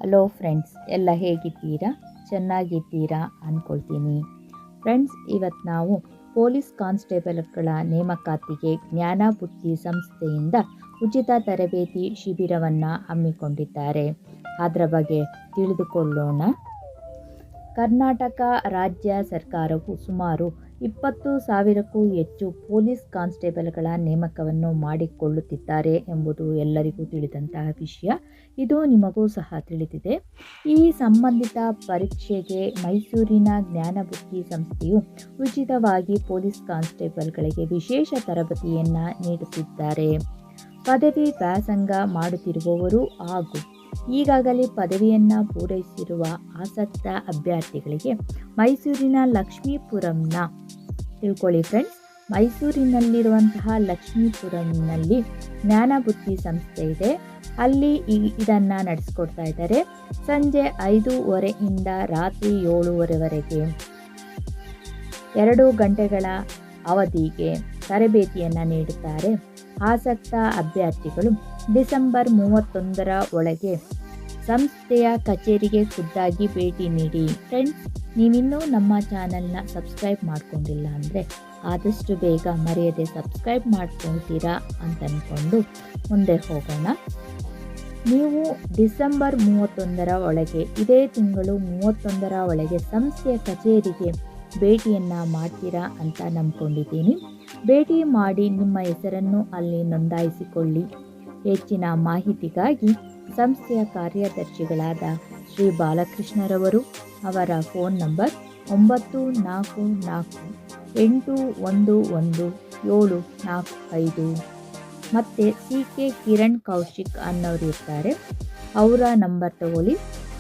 Hello friends, ಎಲ್ಲ ಹೇಗಿದ್ದೀರಾ? ಚೆನ್ನಾಗಿದ್ದೀರಾ ಅಂದ್ಕೊಳ್ತೀನಿ. ಫ್ರೆಂಡ್ಸ್, ಇವತ್ತು ನಾವು ಪೊಲೀಸ್ ಕಾನ್ಸ್ಟೇಬಲ್ಗಳ ನೇಮಕಾತಿಗೆ ಜ್ಞಾನ ಬುದ್ಧಿ ಸಂಸ್ಥೆಯಿಂದ ಉಚಿತ ತರಬೇತಿ ಶಿಬಿರವನ್ನು ಹಮ್ಮಿಕೊಂಡಿದ್ದಾರೆ. ಅದರ ಬಗ್ಗೆ ತಿಳಿದುಕೊಳ್ಳೋಣ. ಕರ್ನಾಟಕ ರಾಜ್ಯ ಸರ್ಕಾರವು ಸುಮಾರು 20,000ಕ್ಕೂ ಹೆಚ್ಚು ಪೊಲೀಸ್ ಕಾನ್ಸ್ಟೇಬಲ್ಗಳ ನೇಮಕವನ್ನು ಮಾಡಿಕೊಳ್ಳುತ್ತಿದ್ದಾರೆ ಎಂಬುದು ಎಲ್ಲರಿಗೂ ತಿಳಿದಂತಹ ವಿಷಯ. ಇದು ನಿಮಗೂ ಸಹ ತಿಳಿದಿದೆ. ಈ ಸಂಬಂಧಿತ ಪರೀಕ್ಷೆಗೆ ಮೈಸೂರಿನ ಜ್ಞಾನಬುದ್ಧಿ ಸಂಸ್ಥೆಯು ಉಚಿತವಾಗಿ ಪೊಲೀಸ್ ಕಾನ್ಸ್ಟೇಬಲ್ಗಳಿಗೆ ವಿಶೇಷ ತರಬೇತಿಯನ್ನು ನೀಡುತ್ತಿದ್ದಾರೆ. ಪದವಿ ವ್ಯಾಸಂಗ ಮಾಡುತ್ತಿರುವವರು ಹಾಗೂ ಈಗಾಗಲೇ ಪದವಿಯನ್ನು ಪೂರೈಸಿರುವ ಆಸಕ್ತ ಅಭ್ಯರ್ಥಿಗಳಿಗೆ ಮೈಸೂರಿನ ಲಕ್ಷ್ಮೀಪುರಂನ ತಿಳ್ಕೊಳ್ಳಿ ಫ್ರೆಂಡ್ಸ್. ಮೈಸೂರಿನಲ್ಲಿರುವಂತಹ ಲಕ್ಷ್ಮೀಪುರಂನಲ್ಲಿ ಜ್ಞಾನಬುದ್ಧಿ ಸಂಸ್ಥೆ ಇದೆ. ಅಲ್ಲಿ ಇದನ್ನು ನಡೆಸ್ಕೊಡ್ತಾ ಇದ್ದಾರೆ. ಸಂಜೆ 5:30ಯಿಂದ ರಾತ್ರಿ 7:30ವರೆಗೆ 2 ಗಂಟೆಗಳ ಅವಧಿಗೆ ತರಬೇತಿಯನ್ನು ನೀಡುತ್ತಾರೆ. ಆಸಕ್ತ ಅಭ್ಯರ್ಥಿಗಳು ಡಿಸೆಂಬರ್ 31ರ ಒಳಗೆ ಸಂಸ್ಥೆಯ ಕಚೇರಿಗೆ ಖುದ್ದಾಗಿ ಭೇಟಿ ನೀಡಿ. ಫ್ರೆಂಡ್ಸ್, ನೀವಿನ್ನೂ ನಮ್ಮ ಚಾನಲ್ನ ಸಬ್ಸ್ಕ್ರೈಬ್ ಮಾಡ್ಕೊಂಡಿಲ್ಲ ಅಂದರೆ ಆದಷ್ಟು ಬೇಗ ಮರೆಯದೆ ಸಬ್ಸ್ಕ್ರೈಬ್ ಮಾಡ್ಕೊಳ್ತೀರಾ ಅಂತ ಅಂದ್ಕೊಂಡು ಮುಂದೆ ಹೋಗೋಣ. ನೀವು ಡಿಸೆಂಬರ್ 31ರ ಒಳಗೆ, ಇದೇ ತಿಂಗಳು 31ರ ಒಳಗೆ ಸಂಸ್ಥೆಯ ಕಚೇರಿಗೆ ಭೇಟಿಯನ್ನು ಮಾಡ್ತೀರಾ ಅಂತ ನಂಬ್ಕೊಂಡಿದ್ದೀನಿ. ಭೇಟಿ ಮಾಡಿ ನಿಮ್ಮ ಹೆಸರನ್ನು ಅಲ್ಲಿ ನೋಂದಾಯಿಸಿಕೊಳ್ಳಿ. ಹೆಚ್ಚಿನ ಮಾಹಿತಿಗಾಗಿ ಸಂಸ್ಥೆಯ ಕಾರ್ಯದರ್ಶಿಗಳಾದ ಶ್ರೀ ಬಾಲಕೃಷ್ಣರವರು, ಅವರ ಫೋನ್ ನಂಬರ್ 9448117745 ಮತ್ತು CK ಕಿರಣ್ ಕೌಶಿಕ್ ಅನ್ನೋರು ಇರ್ತಾರೆ. ಅವರ ನಂಬರ್ ತಗೊಳ್ಳಿ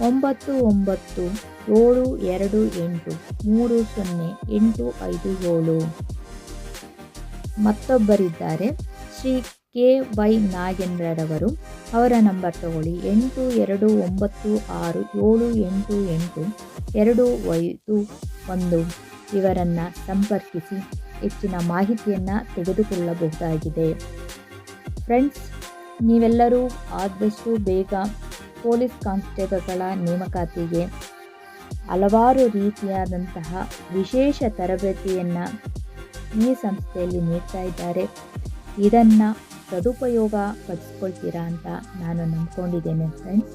9972283085 ಮತ್ತೊಬ್ಬರಿದ್ದಾರೆ ಶ್ರೀ KY ನಾಗೇಂದ್ರರವರು. ಅವರ ನಂಬರ್ ತಗೊಳ್ಳಿ 8298788251. ಇವರನ್ನು ಸಂಪರ್ಕಿಸಿ ಹೆಚ್ಚಿನ ಮಾಹಿತಿಯನ್ನು ತೆಗೆದುಕೊಳ್ಳಬಹುದಾಗಿದೆ. ಫ್ರೆಂಡ್ಸ್, ನೀವೆಲ್ಲರೂ ಆದಷ್ಟು ಬೇಗ ಪೊಲೀಸ್ ಕಾನ್ಸ್ಟೇಬಲ್ಗಳ ನೇಮಕಾತಿಗೆ ಹಲವಾರು ರೀತಿಯಾದಂತಹ ವಿಶೇಷ ತರಬೇತಿಯನ್ನು ಈ ಸಂಸ್ಥೆಯಲ್ಲಿ ನೀಡ್ತಾ ಇದ್ದಾರೆ. ಇದನ್ನು ಸದುಪಯೋಗ ಪಡಿಸ್ಕೊಳ್ತೀರಾ ಅಂತ ನಾನು ನಂಬ್ಕೊಂಡಿದ್ದೇನೆ ಫ್ರೆಂಡ್ಸ್.